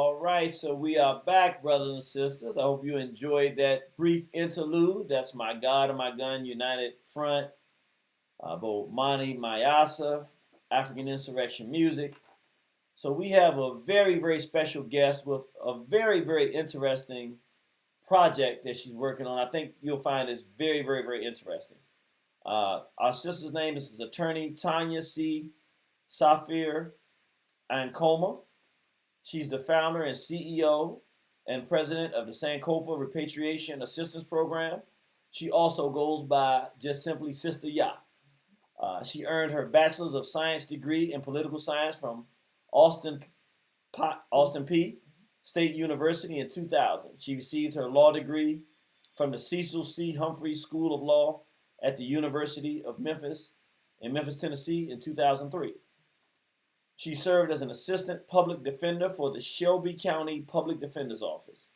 All right, so we are back, brothers and sisters. I hope you enjoyed that brief interlude. That's My God and My Gun United Front, Bomani Mayasa, African Insurrection Music. So we have a very, very special guest with a very, very interesting project that she's working on. I think you'll find this very, very, very interesting. Our sister's name is attorney Tanya C. Safir Ankoma. She's the founder and CEO and president of the Sankofa Repatriation Assistance Program. She also goes by just simply Sista Yaa. She earned her Bachelor's of Science degree in Political Science from Austin, Austin P. State University in 2000. She received her law degree from the Cecil C. Humphreys School of Law at the University of Memphis in Memphis, Tennessee in 2003. She served as an assistant public defender for the Shelby County Public Defender's Office.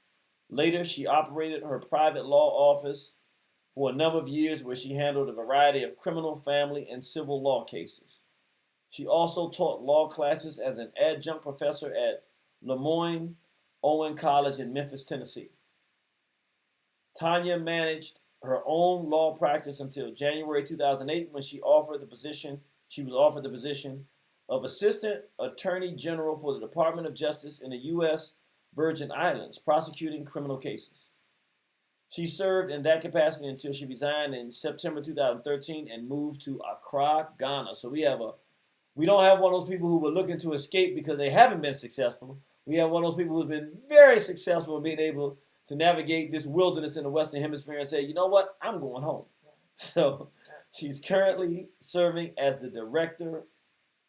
Later, she operated her private law office for a number of years where she handled a variety of criminal, family, and civil law cases. She also taught law classes as an adjunct professor at Lemoyne Owen College in Memphis, Tennessee. Tanya managed her own law practice until January 2008 when she was offered the position of Assistant Attorney General for the Department of Justice in the U.S. Virgin Islands, prosecuting criminal cases. She served in that capacity until she resigned in September 2013 and moved to Accra, Ghana. So we don't have one of those people who were looking to escape because they haven't been successful. We have one of those people who've been very successful in being able to navigate this wilderness in the Western Hemisphere and say, you know what, I'm going home. So she's currently serving as the director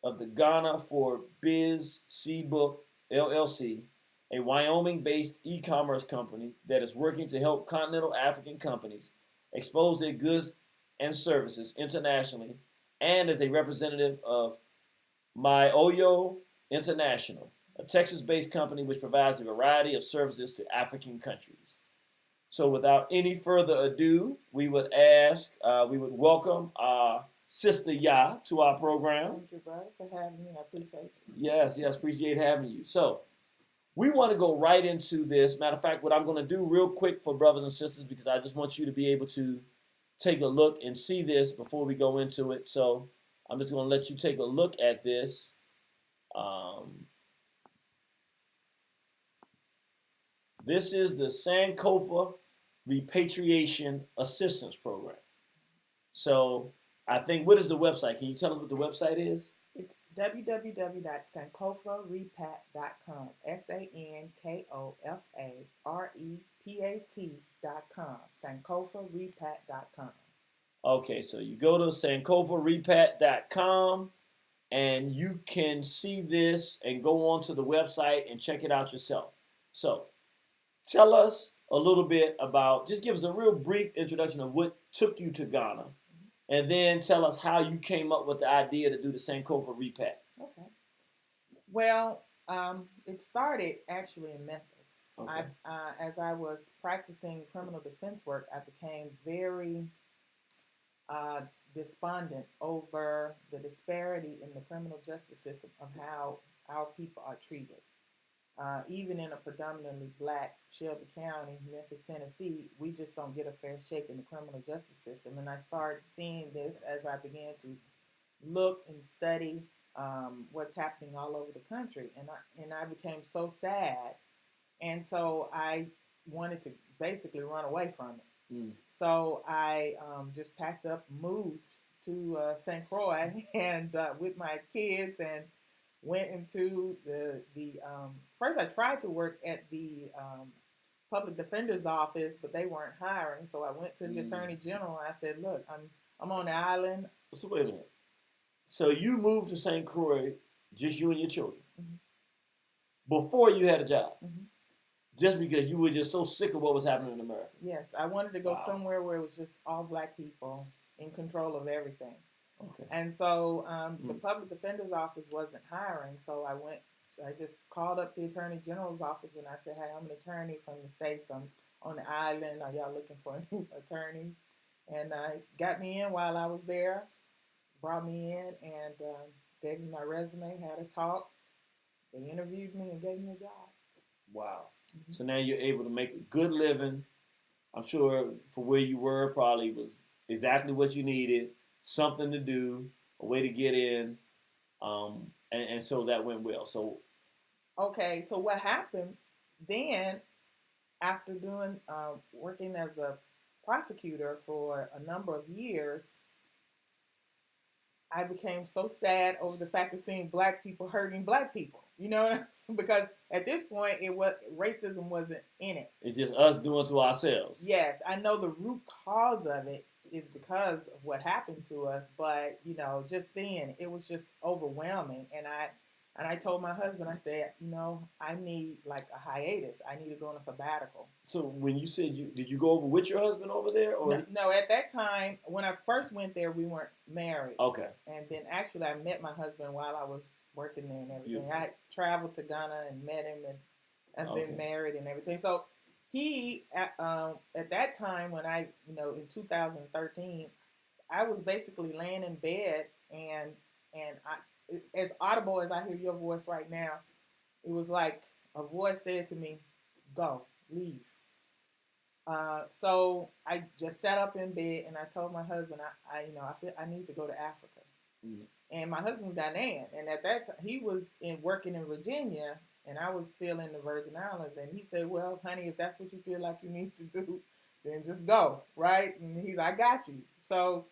of the Ghana for Biz Book LLC, a Wyoming-based e-commerce company that is working to help continental African companies expose their goods and services internationally, and as a representative of My Oyo International, a Texas-based company which provides a variety of services to African countries. So without any further ado, we would welcome our Sista Yaa to our program. Thank you, brother, for having me. I appreciate you. Yes, appreciate having you. So we want to go right into this. Matter of fact, what I'm going to do real quick for brothers and sisters, because I just want you to be able to take a look and see this before we go into it. So I'm just going to let you take a look at this. This is the Sankofa Repatriation Assistance Program. So I think, what is the website? Can you tell us what the website is? It's www.sankofarepat.com. SANKOFAREPAT.com. Sankofarepat.com. Okay, so you go to sankofarepat.com and you can see this and go onto the website and check it out yourself. So tell us a little bit about, just give us a real brief introduction of what took you to Ghana. And then tell us how you came up with the idea to do the Sankofa Repat. Okay. Well, it started actually in Memphis. Okay. As I was practicing criminal defense work, I became very despondent over the disparity in the criminal justice system of how our people are treated. Even in a predominantly black Shelby County, Memphis, Tennessee, we just don't get a fair shake in the criminal justice system. And I started seeing this as I began to look and study what's happening all over the country. And I became so sad. And so I wanted to basically run away from it. So I just packed up, moved to St. Croix and with my kids, and went into the first I tried to work at the public defender's office, but they weren't hiring. So I went to the attorney general and I said, look, I'm on the island. So wait a minute. So you moved to St. Croix, just you and your children, before you had a job, just because you were just so sick of what was happening in America. Yes, I wanted to go somewhere where it was just all black people in control of everything. Okay. And so the public defender's office wasn't hiring, so I just called up the attorney general's office and I said, hey, I'm an attorney from the States. I'm on the island. Are y'all looking for a new attorney? And got me in while I was there, brought me in and gave me my resume, had a talk. They interviewed me and gave me a job. Wow. Mm-hmm. So now you're able to make a good living. I'm sure for where you were probably was exactly what you needed, something to do, a way to get in, and so that went well. So Okay, so what happened then after doing working as a prosecutor for a number of years, I became so sad over the fact of seeing black people hurting black people. You know, because at this point, it was racism wasn't in it. it's just us doing to ourselves. Yes, I know the root cause of it is because of what happened to us, but you know, just seeing it, it was just overwhelming. And I told my husband, I said, you know, I need like a hiatus. I need to go on a sabbatical. So when you said did you go over with your husband over there, or No, at that time when I first went there, we weren't married. okay? And then actually, I met my husband while I was working there and everything. Beautiful. I traveled to Ghana and met him and Okay. been married and everything. So he at that time when in 2013, I was basically laying in bed and as audible as I hear your voice right now, it was like a voice said to me, "Go, leave." So I just sat up in bed and I told my husband, I feel I need to go to Africa. Mm-hmm. And my husband's Ghanaian, and at that time he was working in Virginia, and I was still in the Virgin Islands. And he said, "Well, honey, if that's what you feel like you need to do, then just go, right?" And he's, "I got you." So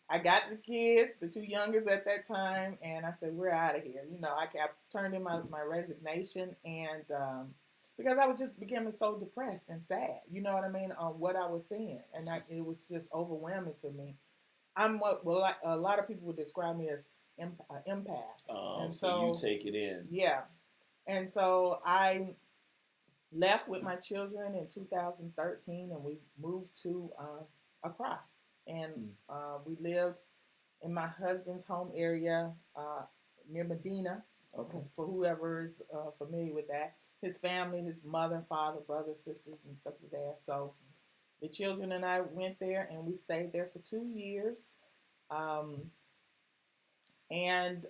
I got the kids, the two youngest at that time, and I said, "We're out of here." You know, I turned in my resignation, and because I was just becoming so depressed and sad, you know what I mean, on what I was seeing, and it was just overwhelming to me. I'm a lot of people would describe me as empath, and so you take it in. Yeah, and so I left with my children in 2013, and we moved to Accra, and we lived in my husband's home area near Medina. Okay. For whoever is familiar with that, his family, his mother, father, brothers, sisters, and stuff were there. So the children and I went there, and we stayed there for 2 years. And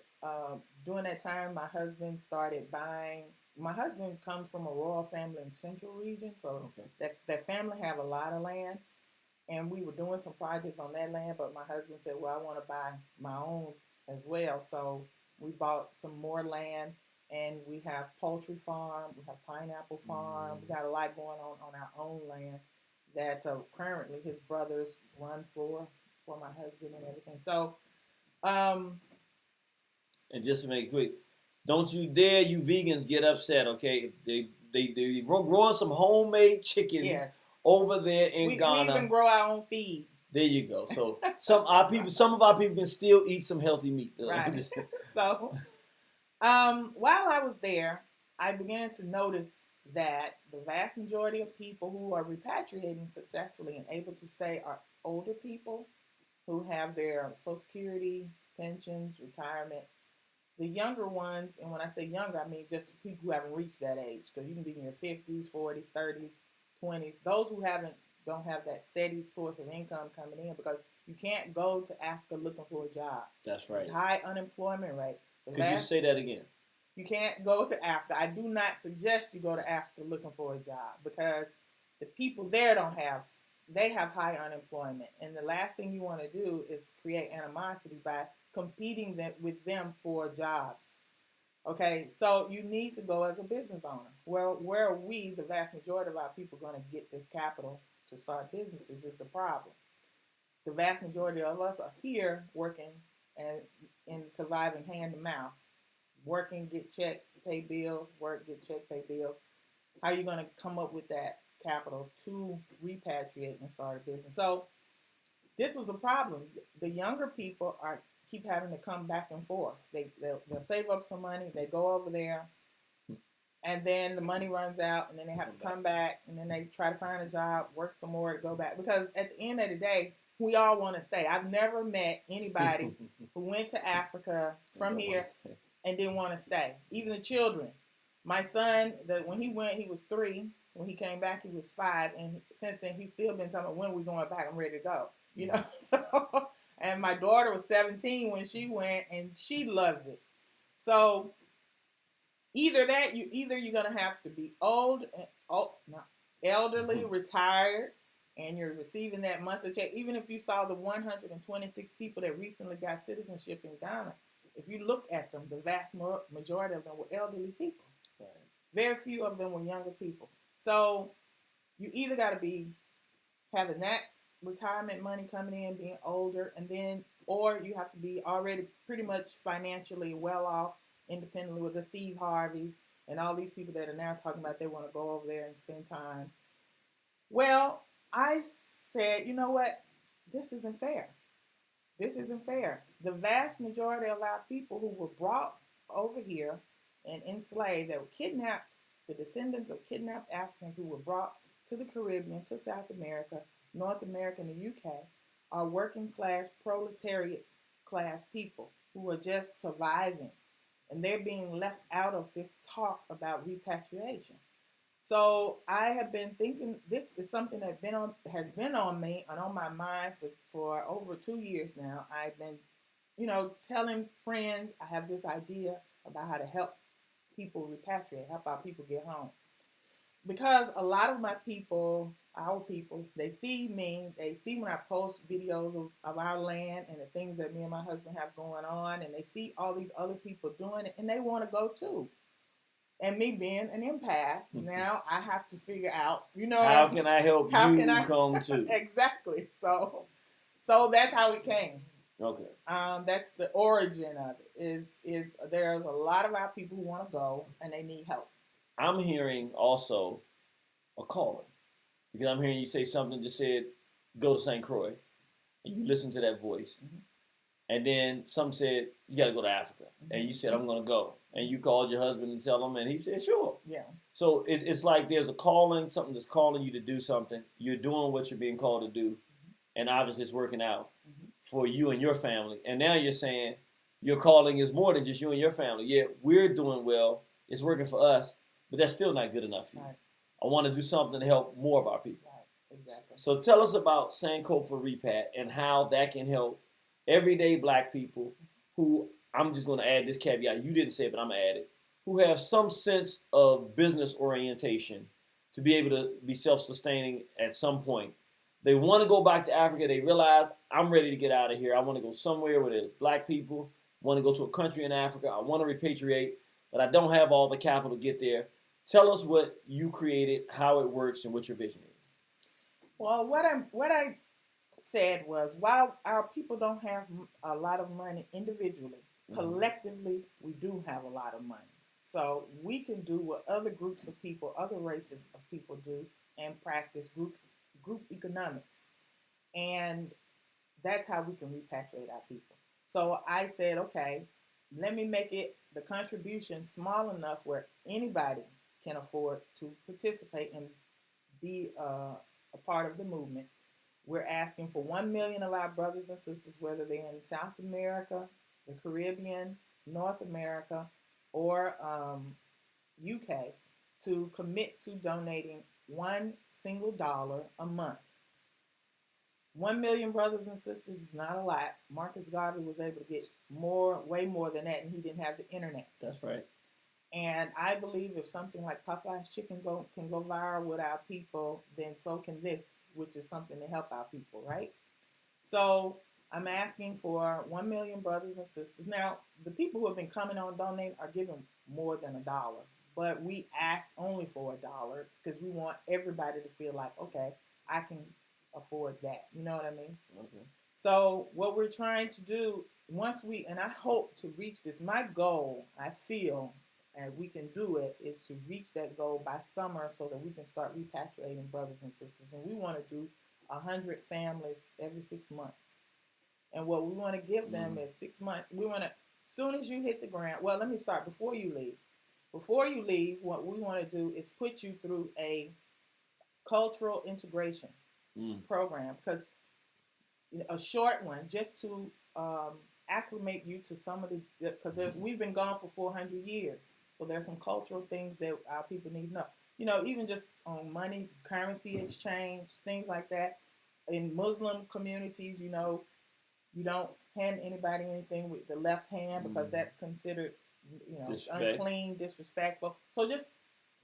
during that time, my husband started buying. My husband comes from a royal family in Central Region, so that family have a lot of land. And we were doing some projects on that land, but my husband said, "Well, I want to buy my own as well." So we bought some more land, and we have poultry farm, we have pineapple farm. We got a lot going on our own land that currently his brothers run for my husband and everything. So, and just to make it quick, don't you dare you vegans get upset, okay? They growing some homemade chickens over there in Ghana. We even grow our own feed. There you go. So some of our people can still eat some healthy meat. Right. So, while I was there, I began to notice that the vast majority of people who are repatriating successfully and able to stay are older people who have their Social Security, pensions, retirement. The younger ones, and when I say younger, I mean just people who haven't reached that age, because you can be in your 50s, 40s, 30s, 20s. Those who don't have that steady source of income coming in, because you can't go to Africa looking for a job. That's right. It's high unemployment rate. Could you say that again? You can't go to Africa. I do not suggest you go to Africa looking for a job, because the people there they have high unemployment. And the last thing you want to do is create animosity by competing with them for jobs. Okay, so you need to go as a business owner. Well, where are we, the vast majority of our people, going to get this capital to start businesses is the problem. The vast majority of us are here working and surviving hand to mouth. Working, get check, pay bills, work, get check, pay bills. How are you going to come up with that capital to repatriate and start a business? So this was a problem. The younger people keep having to come back and forth. They'll save up some money, they go over there, and then the money runs out, and then they have to come back, and then they try to find a job, work some more to go back. Because at the end of the day, we all want to stay. I've never met anybody who went to Africa from here and didn't want to stay. Even the children. My son, when he went, he was 3. When he came back, he was 5. And since then, he's still been telling me, "When are we going back? I'm ready to go." You know, so... And my daughter was 17 when she went, and she loves it. So Either that, you're gonna have to be old, no, elderly, retired, and you're receiving that monthly check. Even if you saw the 126 people that recently got citizenship in Ghana, if you look at them, the vast majority of them were elderly people. Right. Very few of them were younger people. So you either got to be having that retirement money coming in, being older, and then, or you have to be already pretty much financially well off, independently, with the Steve Harveys and all these people that are now talking about they want to go over there and spend time. Well, I said, you know what? This isn't fair. This isn't fair. The vast majority of our people who were brought over here and enslaved, that were kidnapped, the descendants of kidnapped Africans who were brought to the Caribbean, to South America, North America, and the UK, are working class, proletariat class people who are just surviving. And they're being left out of this talk about repatriation. So I have been thinking, this is something that has been on me and on my mind for over 2 years now. I've been, telling friends I have this idea about how to help people repatriate, help our people get home. Because a lot of my people, our people, they see me, they see when I post videos of our land and the things that me and my husband have going on, and they see all these other people doing it, and they want to go too. And me being an empath, now I have to figure out, how can I help you come too? Exactly. So that's how it came. Okay. That's the origin of it. Is there's a lot of our people who want to go and they need help. I'm hearing also a calling, because I'm hearing you say something that said, go to St. Croix, and you listen to that voice. Mm-hmm. And then some said, you got to go to Africa. Mm-hmm. And you said, I'm going to go. And you called your husband and tell him, and he said, sure. Yeah. So it's like there's a calling, something that's calling you to do something. You're doing what you're being called to do. Mm-hmm. And obviously it's working out for you and your family. And now you're saying your calling is more than just you and your family. Yeah, we're doing well. It's working for us. But that's still not good enough for you. Right. I want to do something to help more of our people. Right. Exactly. So tell us about Sankofa Repat and how that can help everyday black people who, I'm just going to add this caveat, you didn't say it, but I'm going to add it, who have some sense of business orientation to be able to be self-sustaining at some point. They want to go back to Africa. They realize, I'm ready to get out of here. I want to go somewhere where there's black people. I want to go to a country in Africa. I want to repatriate, but I don't have all the capital to get there. Tell us what you created, how it works, and what your vision is. Well, what I said was, while our people don't have a lot of money individually, collectively, we do have a lot of money. So we can do what other groups of people, other races of people do, and practice group economics. And that's how we can repatriate our people. So I said, okay, let me make it the contribution small enough where anybody can afford to participate and be a part of the movement. We're asking for 1 million of our brothers and sisters, whether they're in South America, the Caribbean, North America, or UK, to commit to donating $1 single a month. 1 million brothers and sisters is not a lot. Marcus Garvey was able to get way more than that, and he didn't have the internet. That's right. And I believe if something like Popeye's Chicken can go viral with our people, then so can this, which is something to help our people, right? So I'm asking for 1 million brothers and sisters. Now, the people who have been coming on donating are giving more than $1, but we ask only for $1 because we want everybody to feel like, okay, I can afford that. You know what I mean? Okay. So what we're trying to do, and I hope to reach this, my goal, I feel, and we can do it, is to reach that goal by summer so that we can start repatriating brothers and sisters. And we want to do 100 families every 6 months. And what we want to give them is 6 months. We want to, as soon as you hit the ground, well, let me start before you leave. Before you leave, what we want to do is put you through a cultural integration program, because a short one, just to acclimate you to some of because we've been gone for 400 years. So there's some cultural things that our people need to know. Even just on money, currency exchange, things like that. In Muslim communities, you don't hand anybody anything with the left hand because that's considered unclean, disrespectful. So just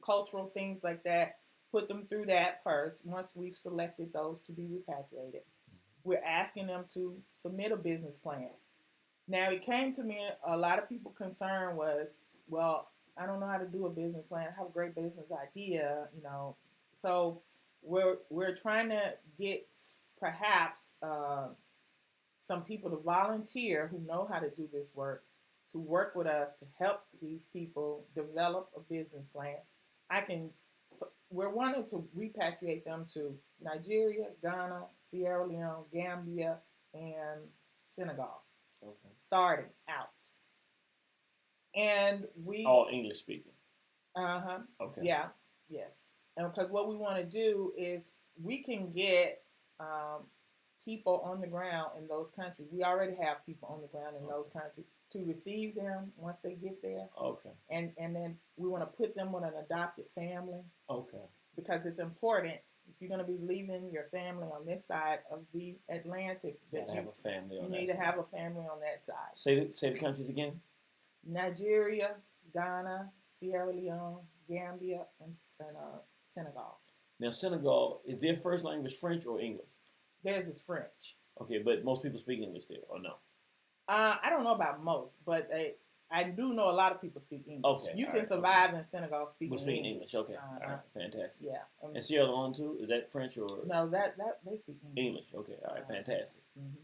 cultural things like that. Put them through that first. Once we've selected those to be repatriated, we're asking them to submit a business plan. Now, it came to me, a lot of people's concern was, well, I don't know how to do a business plan. I have a great business idea, So we're trying to get perhaps some people to volunteer who know how to do this work to work with us to help these people develop a business plan. We're wanting to repatriate them to Nigeria, Ghana, Sierra Leone, Gambia, and Senegal. Okay. Starting out. And we all English speaking. Okay. Yeah. Yes. And because what we want to do is we can get people on the ground in those countries. We already have people on the ground in those countries to receive them once they get there. Okay. And then we want to put them with an adopted family. Okay. Because it's important if you're going to be leaving your family on this side of the Atlantic. You have a family on that side. You need to have a family on that side. Say the countries again. Nigeria, Ghana, Sierra Leone, Gambia, and Senegal. Now, Senegal, is their first language French or English? Theirs is French. Okay, but most people speak English there, or no? I don't know about most, but I do know a lot of people speak English. Okay, you can survive in Senegal speaking English. Okay, all right, fantastic. Yeah. And Sierra Leone too? Is that French or? No, that they speak English. English. Okay, all right, fantastic. Mm-hmm.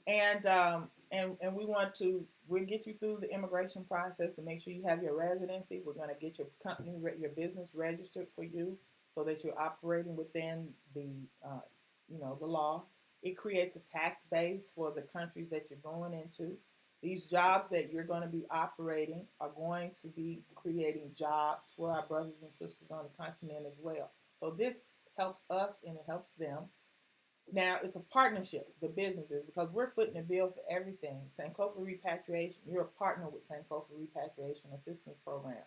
And we'll get you through the immigration process to make sure you have your residency. We're going to get your company, your business registered for you so that you're operating within the law. It creates a tax base for the countries that you're going into. These jobs that you're going to be operating are going to be creating jobs for our brothers and sisters on the continent as well. So this helps us and it helps them. Now, it's a partnership, the businesses, because we're footing the bill for everything. Sankofa Repatriation, you're a partner with Sankofa Repatriation Assistance Program.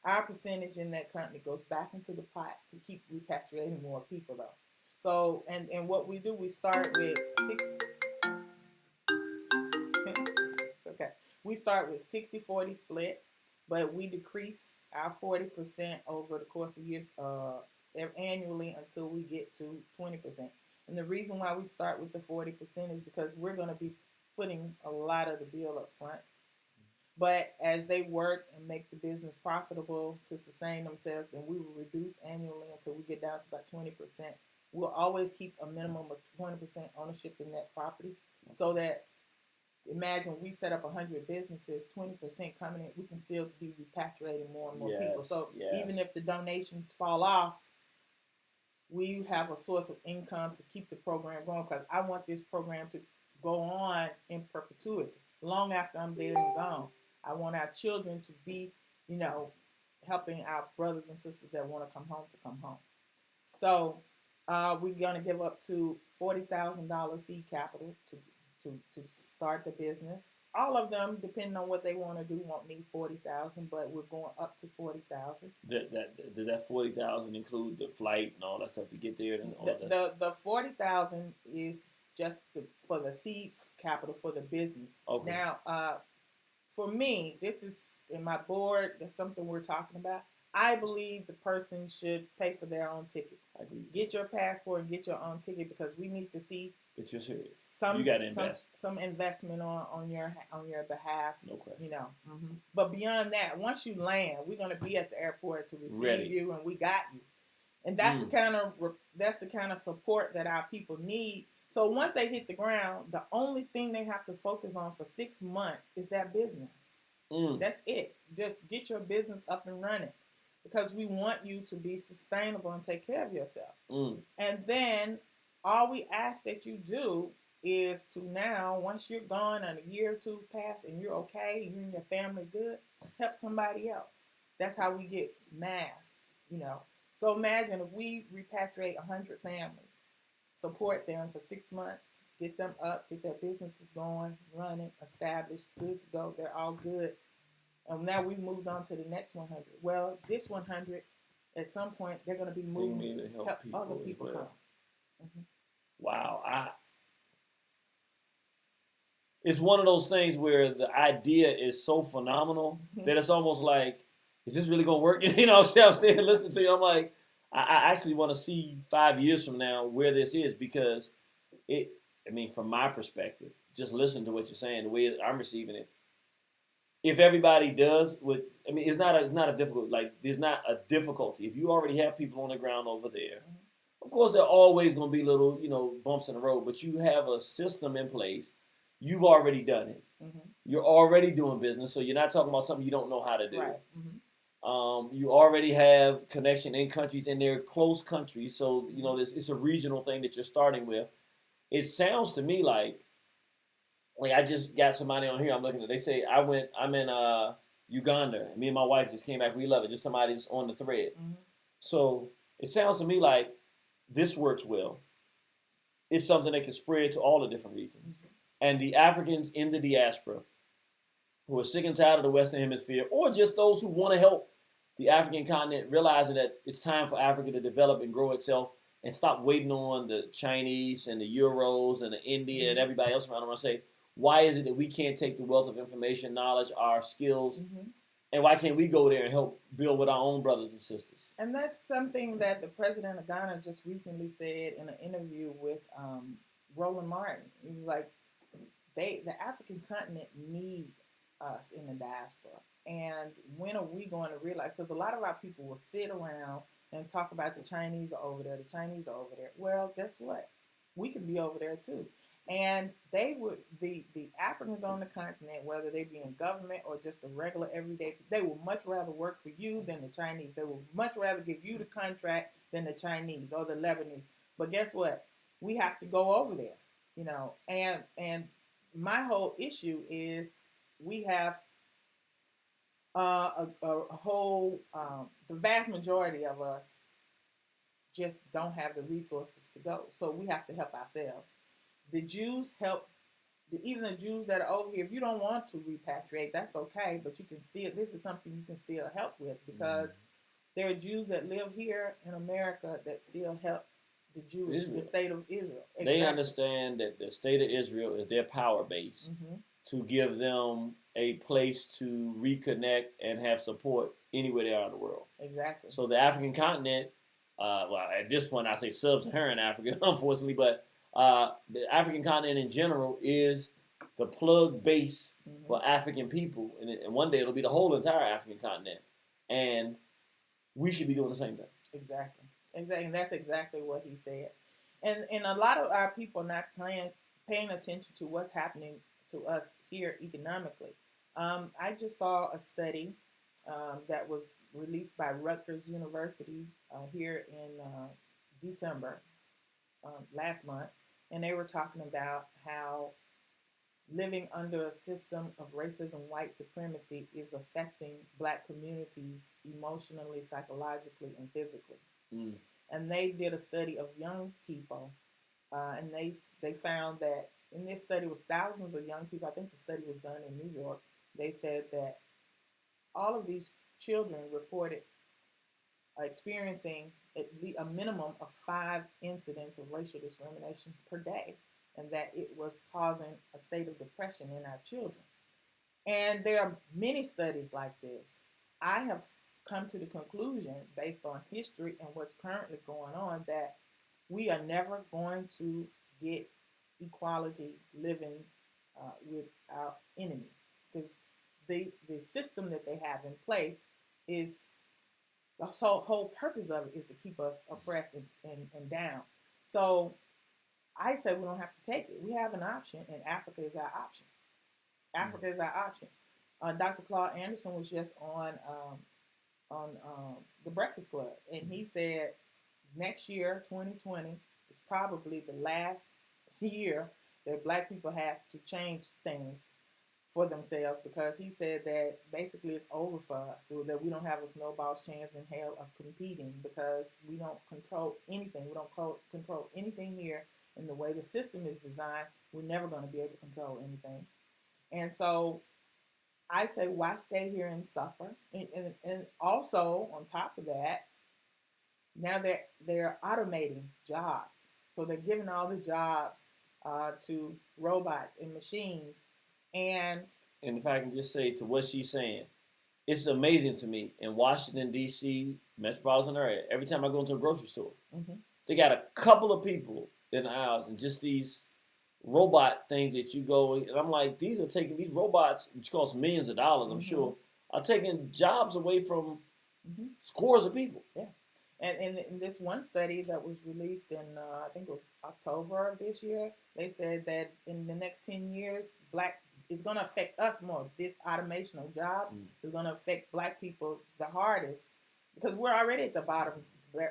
Our percentage in that company goes back into the pot to keep repatriating more people, though. So, and what we do, we start with we start with 60-40 split, but we decrease our 40% over the course of years annually until we get to 20%. And the reason why we start with the 40% is because we're going to be footing a lot of the bill up front. But as they work and make the business profitable to sustain themselves, then we will reduce annually until we get down to about 20%. We'll always keep a minimum of 20% ownership in that property so that, imagine we set up 100 businesses, 20% coming in, we can still be repatriating more and more people. So even if the donations fall off, we have a source of income to keep the program going, because I want this program to go on in perpetuity, long after I'm dead and gone. I want our children to be, helping our brothers and sisters that want to come home. So we're going to give up to $40,000 seed capital to start the business. All of them, depending on what they want to do, won't need $40,000, but we're going up to $40,000. Does that $40,000 include the flight and all that stuff to get there? And all the $40,000 is just for the seed capital for the business. Okay. Now, for me, this is in my board. That's something we're talking about. I believe the person should pay for their own ticket. I agree. Get your passport and get your own ticket, because we need to see that you're serious. You got to invest. Some investment on your behalf. No question. Mm-hmm. But beyond that, once you land, we're going to be at the airport to receive you, and we got you. And that's the kind of support that our people need. So once they hit the ground, the only thing they have to focus on for 6 months is that business. That's it. Just get your business up and running, because we want you to be sustainable and take care of yourself. And then all we ask that you do is to now, once you're gone and a year or two pass and you're okay, you and your family good, help somebody else. That's how we get mass, So imagine if we repatriate 100 families, support them for 6 months, get them up, get their businesses going, running, established, good to go. They're all good. And now we've moved on to the next 100. Well, this 100, at some point, they're going to be moving to help other people come. Mm-hmm. Wow. it's one of those things where the idea is so phenomenal that it's almost like, is this really gonna work? You know what I'm saying? Listen to you, I'm like, I actually want to see 5 years from now where this is, because it. I mean, from my perspective, just listen to what you're saying, the way I'm receiving it. If everybody does what, I mean, it's not a difficult, like, there's not a difficulty. If you already have people on the ground over there, of course there are always going to be little, bumps in the road, but you have a system in place. You've already done it. You're already doing business, so you're not talking about something you don't know how to do. Right. You already have connection in countries, and they're close countries, so it's a regional thing that you're starting with. It sounds to me like I just got somebody on here I'm looking at. They say I'm in Uganda. Me and my wife just came back. We love it. Just somebody that's on the thread. So it sounds to me like this works well. It's something that can spread to all the different regions. And the Africans in the diaspora who are sick and tired of the Western Hemisphere, or just those who want to help the African continent, realizing that it's time for Africa to develop and grow itself and stop waiting on the Chinese and the Euros and the India and everybody else around. I want to say, why is it that we can't take the wealth of information, knowledge, our skills, and why can't we go there and help build with our own brothers and sisters? And that's something that the president of Ghana just recently said in an interview with Roland Martin. He was like, the African continent need us in the diaspora. And when are we going to realize? Because a lot of our people will sit around and talk about the Chinese are over there, the Chinese are over there. Well, guess what? We could be over there too. And they would, the Africans on the continent, whether they be in government or just a regular everyday, they would much rather work for you than the Chinese. They would much rather give you the contract than the Chinese or the Lebanese. But guess what? We have to go over there, and my whole issue is we have a whole, the vast majority of us just don't have the resources to go. So we have to help ourselves. The Jews help, even the Jews that are over here, if you don't want to repatriate, that's okay, but you can still, this is something you can still help with, because there are Jews that live here in America that still help the Jewish, the state of Israel. Exactly. They understand that the state of Israel is their power base to give them a place to reconnect and have support anywhere they are in the world. Exactly. So the African continent, well, at this point I say sub-Saharan Africa, unfortunately, but the African continent in general is the plug base for African people, and one day it'll be the whole entire African continent, and we should be doing the same thing. Exactly, and that's exactly what he said. And a lot of our people not paying attention to what's happening to us here economically. I just saw a study that was released by Rutgers University here in December last month, and they were talking about how living under a system of racism, white supremacy is affecting Black communities emotionally, psychologically, and physically. And they did a study of young people, and they found that in this study was thousands of young people. I think the study was done in New York. They said that all of these children reported experiencing at least a minimum of 5 incidents of racial discrimination per day, and that it was causing a state of depression in our children. And there are many studies like this. I have come to the conclusion, based on history and what's currently going on, that we are never going to get equality living with our enemies, because the system that they have in place is, the whole purpose of it is to keep us oppressed and down. So I say we don't have to take it. We have an option, and Africa is our option. Africa is our option. Dr. Claude Anderson was just on the Breakfast Club, and he said next year, 2020, is probably the last year that Black people have to change things for themselves, because he said that basically it's over for us, so that we don't have a snowball's chance in hell of competing, because we don't control anything. We don't control anything here. In the way the system is designed, we're never going to be able to control anything. And so I say, why stay here and suffer? And also, on top of that, now they're automating jobs. So they're giving all the jobs to robots and machines. And if I can just say to what she's saying, it's amazing to me in Washington, D.C., metropolitan area, every time I go into a grocery store, they got a couple of people in the aisles and just these robot things that you go, and I'm like, these robots, which cost millions of dollars, I'm sure, are taking jobs away from scores of people. Yeah. And in this one study that was released in, I think it was October of this year, they said that in the next 10 years, it's going to affect us more. This automation of jobs is going to affect Black people the hardest because we're already at the bottom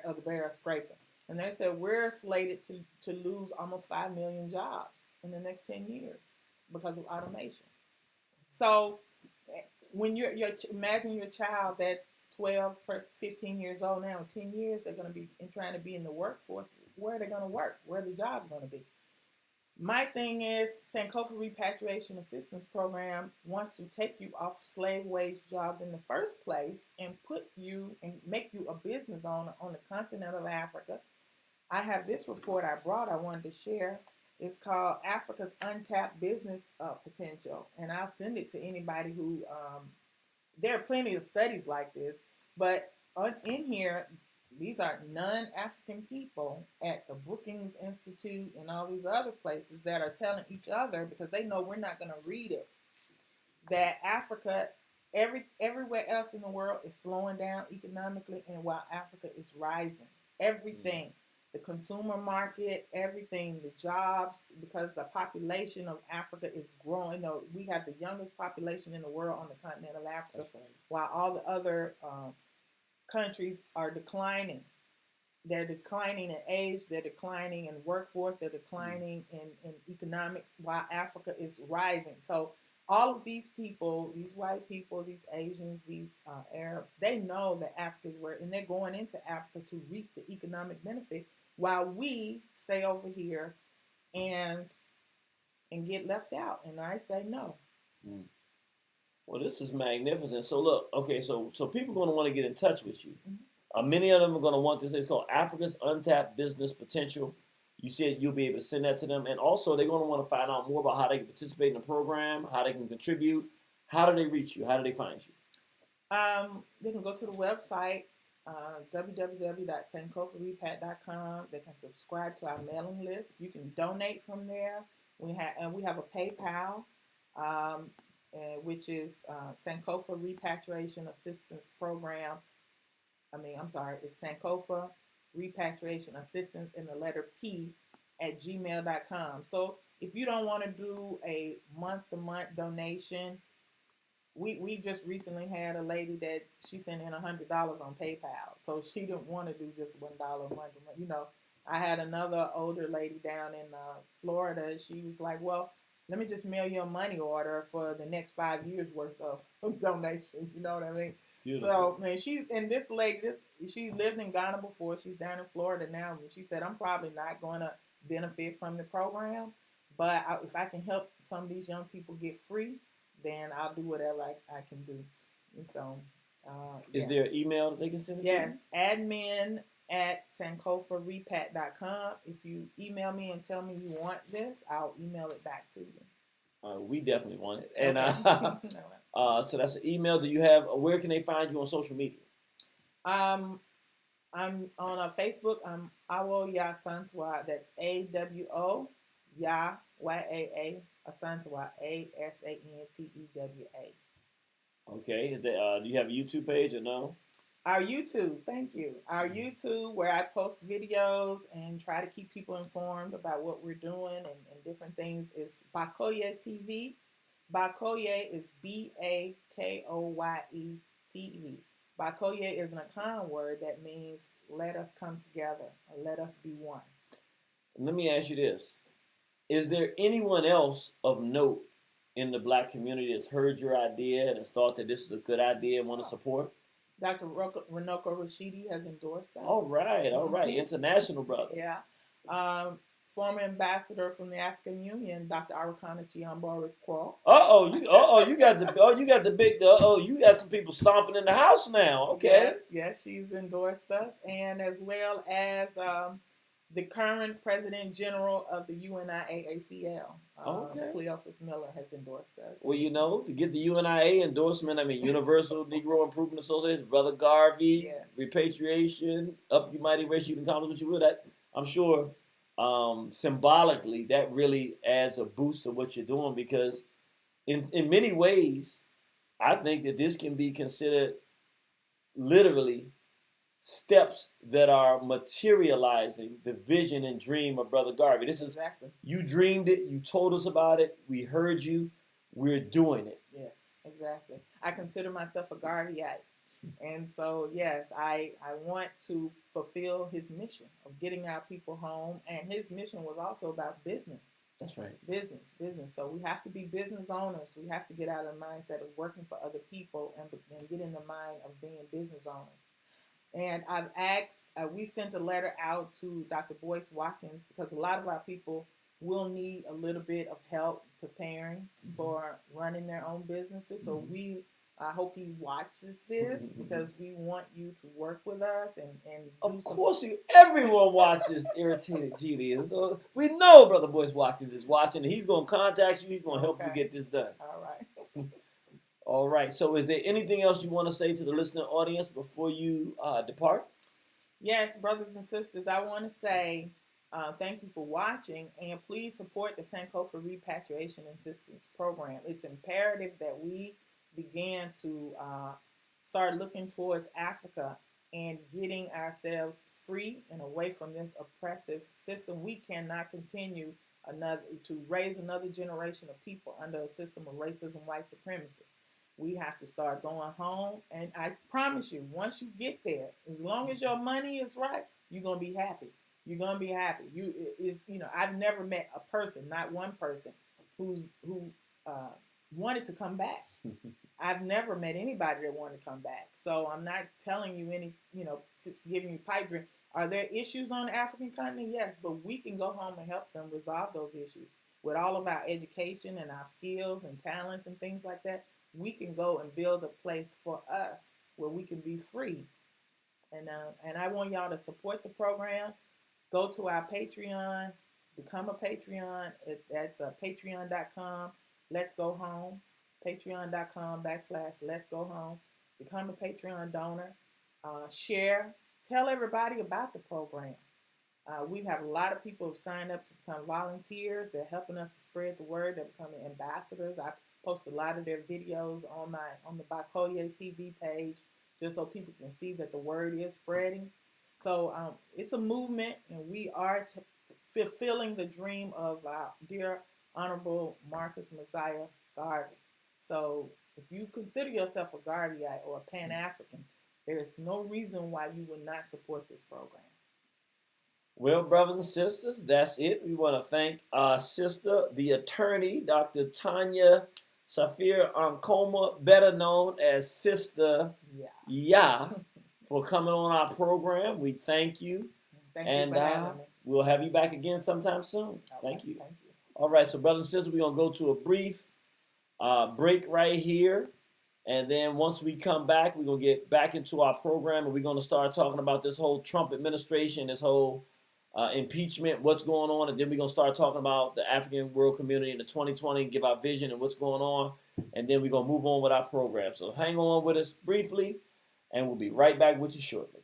of the barrel scraping. And they said we're slated to lose almost 5 million jobs in the next 10 years because of automation. So when you're imagine your child that's 12, 15 years old now, in 10 years, they're going to be trying to be in the workforce. Where are they going to work? Where are the jobs going to be? My thing is, Sankofa Repatriation Assistance Program wants to take you off slave wage jobs in the first place and put you and make you a business owner on the continent of Africa. I have this report I wanted to share. It's called Africa's Untapped Business Potential, and I'll send it to anybody who, there are plenty of studies like this, but in here, these are non-African people at the Brookings Institute and all these other places that are telling each other, because they know we're not going to read it, that Africa, everywhere else in the world is slowing down economically, and while Africa is rising. Everything, the consumer market, everything, the jobs, because the population of Africa is growing. We have the youngest population in the world on the continent of Africa, while all the other countries are declining. They're declining in age, they're declining in workforce, they're declining in economics, while Africa is rising. So all of these people, these white people, these Asians, these Arabs, they know that Africa is where, and they're going into Africa to reap the economic benefit, while we stay over here and get left out. And I say no. Well, this is magnificent. So look, okay, so people are going to want to get in touch with you. Many of them are going to want this. It's called Africa's Untapped Business Potential. You said you'll be able to send that to them. And also, they're going to want to find out more about how they can participate in the program, how they can contribute. How do they reach you? How do they find you? They can go to the website, www.sankofarepat.com. They can subscribe to our mailing list. You can donate from there. We have a PayPal, which is Sankofa Repatriation Assistance Program. It's Sankofa Repatriation Assistance in the letter P at gmail.com. So if you don't want to do a month-to-month donation, we just recently had a lady that she sent in $100 on PayPal. So she didn't want to do just $1 a month. I had another older lady down in Florida. She was like, well, let me just mail you a money order for the next 5 years worth of donation. You know what I mean? Beautiful. So, man, this lady, she lived in Ghana before. She's down in Florida now. And she said, I'm probably not going to benefit from the program, but if I can help some of these young people get free, then I'll do whatever I can do. And so, is there an email that they can send it to? Yes, admin@sankofarepat.com. If you email me and tell me you want this, I'll email it back to you. We definitely want it. And okay. So that's an email. Do you have? Where can they find you on social media? I'm on Facebook. I'm Awo Yaa Asantewaa. That's AWO Yaa YAA Asantewaa ASANTEWA. Okay. Is that? Do you have a YouTube page or no? Our YouTube, thank you. Our YouTube, where I post videos and try to keep people informed about what we're doing and different things, is Bakoye TV. Bakoye is BAKOYE TV. Bakoye is an Akan word that means let us come together, or let us be one. Let me ask you this. Is there anyone else of note in the Black community that's heard your idea and has thought that this is a good idea and want to support? Dr. Runoko Rashidi has endorsed us. All right. International brother. Yeah. Former ambassador from the African Union, Dr. Arukana Chiambo-Rikwo. You got some people stomping in the house now. Okay. Yes, she's endorsed us, and as well as The current President General of the UNIAACL, Okay. Cleophas Miller, has endorsed us. Well, to get the UNIA endorsement, I mean, Universal Negro Improvement Association, Brother Garvey, Yes. Repatriation, Up You Mighty Race, you can accomplish what you will. That I'm sure symbolically that really adds a boost to what you're doing, because in many ways, I think that this can be considered literally steps that are materializing the vision and dream of Brother Garvey. This is Exactly. You dreamed it, you told us about it, we heard you, we're doing it. Yes, exactly. I consider myself a Garveyite. And so, yes, I want to fulfill his mission of getting our people home. And his mission was also about business. That's right. Business. So we have to be business owners. We have to get out of the mindset of working for other people and get in the mind of being business owners. And I've asked, we sent a letter out to Dr. Boyce Watkins, because a lot of our people will need a little bit of help preparing for running their own businesses. So I hope he watches this, because we want you to work with us and of course, everyone watches Irritated Genie. So we know Brother Boyce Watkins is watching, and he's going to contact you. He's going to help you get this done. All right. All right. So is there anything else you want to say to the listening audience before you depart? Yes, brothers and sisters, I want to say thank you for watching, and please support the Sankofa Repatriation Assistance Program. It's imperative that we begin to start looking towards Africa and getting ourselves free and away from this oppressive system. We cannot continue to raise another generation of people under a system of racism, white supremacy. We have to start going home, and I promise you, once you get there, as long as your money is right, you're gonna be happy. You're gonna be happy. I've never met a person, not one person, who wanted to come back. I've never met anybody that wanted to come back. So I'm not telling you giving you pipe dream. Are there issues on the African continent? Yes, but we can go home and help them resolve those issues. With all of our education and our skills and talents and things like that, we can go and build a place for us where we can be free. And I want y'all to support the program. Go to our Patreon, become a Patreon. That's patreon.com. Let's go home. Patreon.com/Let's Go Home. Become a Patreon donor. Share. Tell everybody about the program. We have a lot of people who signed up to become volunteers. They're helping us to spread the word. They're becoming ambassadors. I post a lot of their videos on the Bakoye TV page, just so people can see that the word is spreading. So it's a movement, and we are fulfilling the dream of our dear Honorable Marcus Messiah Garvey. So if you consider yourself a Garveyite or a Pan-African, there is no reason why you would not support this program. Well, brothers and sisters, that's it. We want to thank our sister, the attorney, Dr. Tanya Safir Ankoma, better known as Sista Yaa, for coming on our program. We thank you. Thank you for having me. We'll have you back again sometime soon. Thank you. Thank you. All right, so brothers and sisters, we're going to go to a brief break right here. And then once we come back, we're going to get back into our program, and we're going to start talking about this whole Trump administration, this whole impeachment, what's going on. And then we're going to start talking about the African world community in the 2020, give our vision and what's going on. And then we're going to move on with our program. So hang on with us briefly, and we'll be right back with you shortly.